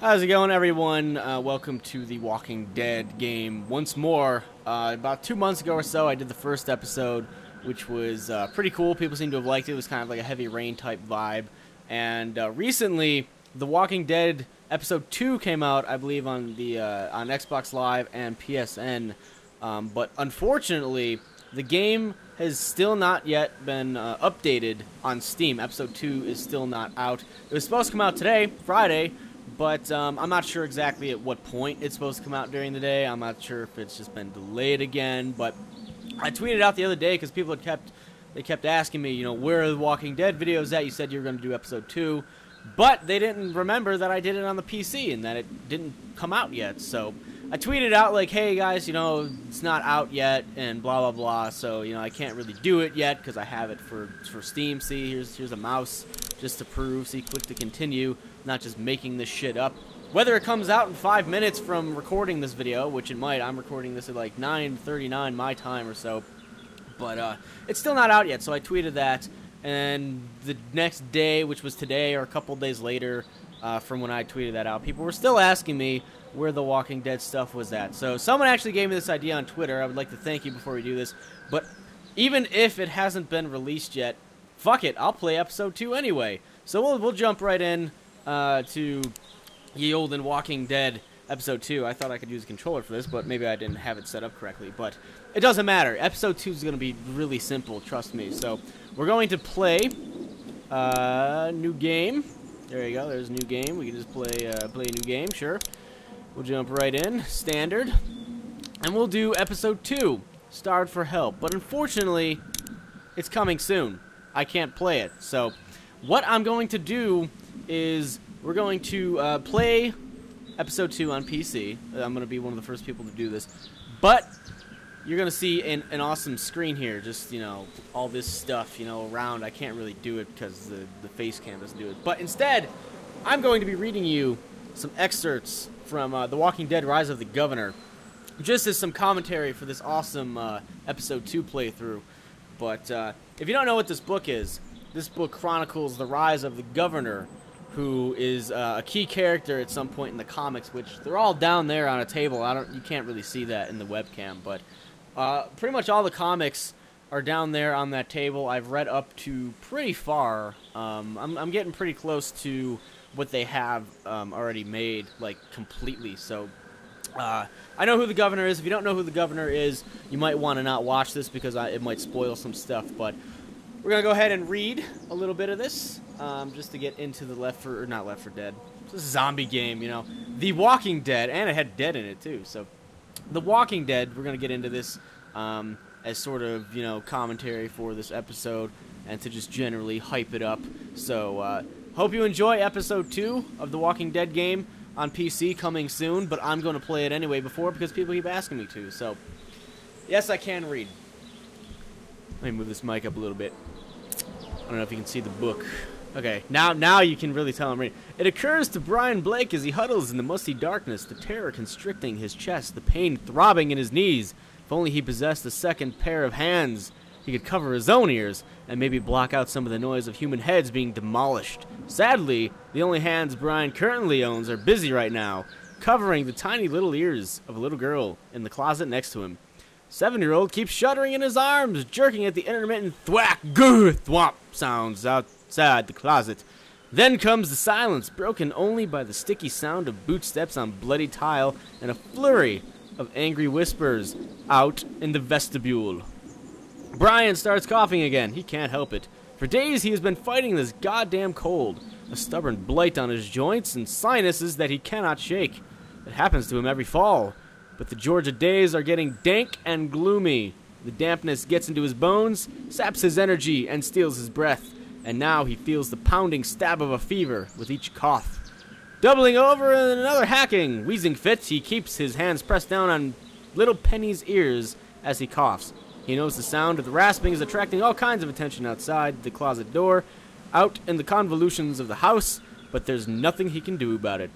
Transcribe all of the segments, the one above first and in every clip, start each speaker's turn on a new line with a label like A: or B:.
A: How's it going, everyone? Welcome to the Walking Dead game once more. About 2 months ago or so, I did the first episode, which was pretty cool. People seem to have liked it. It was kind of like a heavy rain type vibe. And recently, The Walking Dead episode 2 came out, I believe, on the on Xbox Live and PSN. But unfortunately, the game has still not yet been updated on Steam. Episode 2 is still not out. It was supposed to come out today, Friday. But I'm not sure exactly at what point it's supposed to come out during the day. I'm not sure if it's just been delayed again. But I tweeted out the other day because people had kept asking me, you know, where are the Walking Dead videos at? You said you were going to do episode 2. But they didn't remember that I did it on the PC and that it didn't come out yet. So I tweeted out like, hey guys, you know, it's not out yet and blah, blah, blah. So, you know, I can't really do it yet because I have it for Steam. See, here's a mouse just to prove. See, click to continue. Not just making this shit up. Whether it comes out in 5 minutes from recording this video, which it might. I'm recording this at like 9:39 my time or so. But it's still not out yet, so I tweeted that. And the next day, which was today or a couple days later from when I tweeted that out, people were still asking me where the Walking Dead stuff was at. So someone actually gave me this idea on Twitter. I would like to thank you before we do this. But even if it hasn't been released yet, fuck it, I'll play episode 2 anyway. So we'll jump right in to Ye Olden Walking Dead episode 2. I thought I could use a controller for this, but maybe I didn't have it set up correctly. But it doesn't matter. Episode 2 is going to be really simple, trust me. So we're going to play new game. There you go. There's a new game. We can just play a new game, sure. We'll jump right in, standard, and we'll do episode 2, Starved for Help. But unfortunately, it's coming soon. I can't play it. So what I'm going to do is we're going to play episode 2 on PC. I'm going to be one of the first people to do this. But you're going to see an awesome screen here. Just, you know, all this stuff, you know, around. I can't really do it because the FACECAMZ doesn't do it. But instead, I'm going to be reading you some excerpts from The Walking Dead Rise of the Governor. Just as some commentary for this awesome episode 2 playthrough. But if you don't know what this book is, this book chronicles the rise of the Governor, who is a key character at some point in the comics, which they're all down there on a table. You can't really see that in the webcam, but pretty much all the comics are down there on that table. I've read up to pretty far. I'm getting pretty close to what they have already made, like, completely. So I know who the Governor is. If you don't know who the Governor is, you might want to not watch this because it might spoil some stuff, but we're going to go ahead and read a little bit of this, just to get into the not Left 4 Dead. It's a zombie game, you know. The Walking Dead, and it had dead in it, too. So, The Walking Dead, we're going to get into this as sort of, you know, commentary for this episode, and to just generally hype it up. So, hope you enjoy episode 2 of The Walking Dead game on PC coming soon, but I'm going to play it anyway because people keep asking me to. So, yes, I can read. Let me move this mic up a little bit. I don't know if you can see the book. Okay, now you can really tell I'm reading. It occurs to Brian Blake as he huddles in the musty darkness, the terror constricting his chest, the pain throbbing in his knees. If only he possessed a second pair of hands, he could cover his own ears and maybe block out some of the noise of human heads being demolished. Sadly, the only hands Brian currently owns are busy right now, covering the tiny little ears of a little girl in the closet next to him. 7-year-old keeps shuddering in his arms, jerking at the intermittent thwack, grr, thwomp sounds outside the closet. Then comes the silence, broken only by the sticky sound of bootsteps on bloody tile and a flurry of angry whispers out in the vestibule. Brian starts coughing again. He can't help it. For days he has been fighting this goddamn cold, a stubborn blight on his joints and sinuses that he cannot shake. It happens to him every fall. But the Georgia days are getting dank and gloomy. The dampness gets into his bones, saps his energy, and steals his breath. And now he feels the pounding stab of a fever with each cough. Doubling over in another hacking, wheezing fit, he keeps his hands pressed down on little Penny's ears as he coughs. He knows the sound of the rasping is attracting all kinds of attention outside the closet door, out in the convolutions of the house, but there's nothing he can do about it.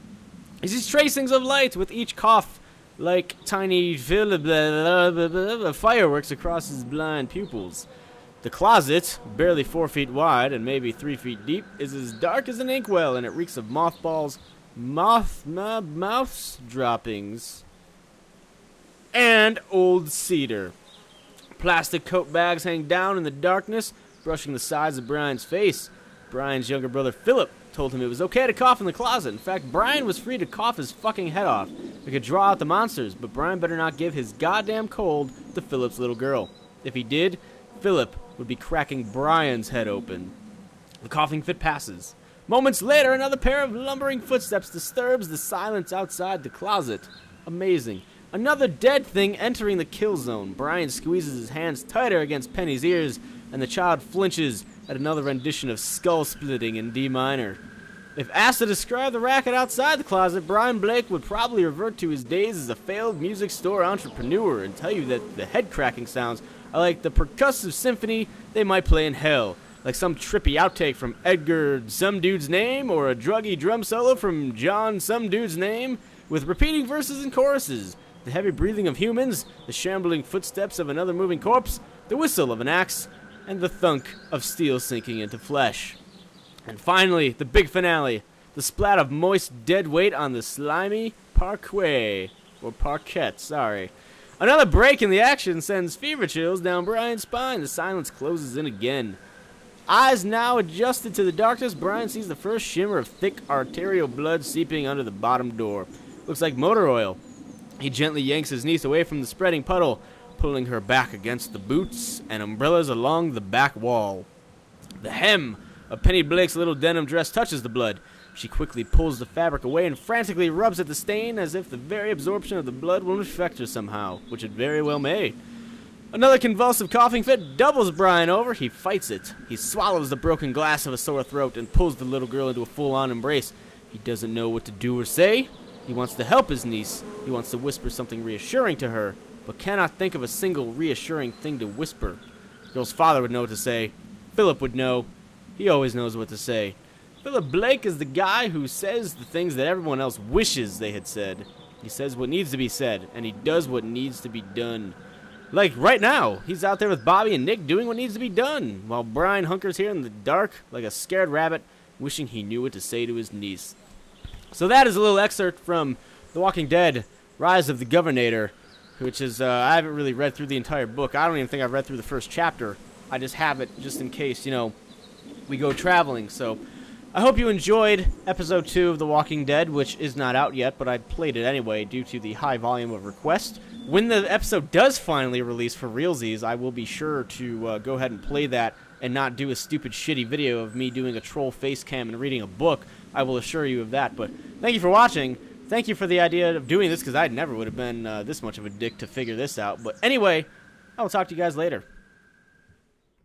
A: He sees tracings of light with each cough, like tiny fireworks across his blind pupils. The closet, barely 4 feet wide and maybe 3 feet deep, is as dark as an inkwell, and it reeks of mothballs, mouse droppings, and old cedar. Plastic coat bags hang down in the darkness, brushing the sides of Brian's face. Brian's younger brother Philip told him it was okay to cough in the closet. In fact, Brian was free to cough his fucking head off. We could draw out the monsters, but Brian better not give his goddamn cold to Philip's little girl. If he did, Philip would be cracking Brian's head open. The coughing fit passes. Moments later, another pair of lumbering footsteps disturbs the silence outside the closet. Amazing. Another dead thing entering the kill zone. Brian squeezes his hands tighter against Penny's ears, and the child flinches at another rendition of skull splitting in D minor. If asked to describe the racket outside the closet, Brian Blake would probably revert to his days as a failed music store entrepreneur and tell you that the head-cracking sounds are like the percussive symphony they might play in hell, like some trippy outtake from Edgar Some Dude's Name or a druggy drum solo from John Some Dude's Name with repeating verses and choruses, the heavy breathing of humans, the shambling footsteps of another moving corpse, the whistle of an axe, and the thunk of steel sinking into flesh. And finally, the big finale, the splat of moist dead weight on the slimy parquet, or parquet, sorry. Another break in the action sends fever chills down Brian's spine. The silence closes in again. Eyes now adjusted to the darkness, Brian sees the first shimmer of thick arterial blood seeping under the bottom door. Looks like motor oil. He gently yanks his niece away from the spreading puddle, pulling her back against the boots and umbrellas along the back wall. The hem of Penny Blake's little denim dress touches the blood. She quickly pulls the fabric away and frantically rubs at the stain as if the very absorption of the blood will infect her somehow, which it very well may. Another convulsive coughing fit doubles Brian over. He fights it. He swallows the broken glass of a sore throat and pulls the little girl into a full-on embrace. He doesn't know what to do or say. He wants to help his niece. He wants to whisper something reassuring to her, but cannot think of a single reassuring thing to whisper. The girl's father would know what to say. Philip would know. He always knows what to say. Philip Blake is the guy who says the things that everyone else wishes they had said. He says what needs to be said, and he does what needs to be done. Like right now, he's out there with Bobby and Nick doing what needs to be done, while Brian hunkers here in the dark like a scared rabbit, wishing he knew what to say to his niece. So that is a little excerpt from The Walking Dead, Rise of the Governator, which is, I haven't really read through the entire book. I don't even think I've read through the first chapter. I just have it just in case, you know, we go traveling. So I hope you enjoyed episode 2 of The Walking Dead, which is not out yet, but I played it anyway due to the high volume of requests. When the episode does finally release for realsies, I will be sure to go ahead and play that and not do a stupid shitty video of me doing a troll face cam and reading a book. I will assure you of that. But thank you for watching. Thank you for the idea of doing this, because I never would have been this much of a dick to figure this out. But anyway, I will talk to you guys later.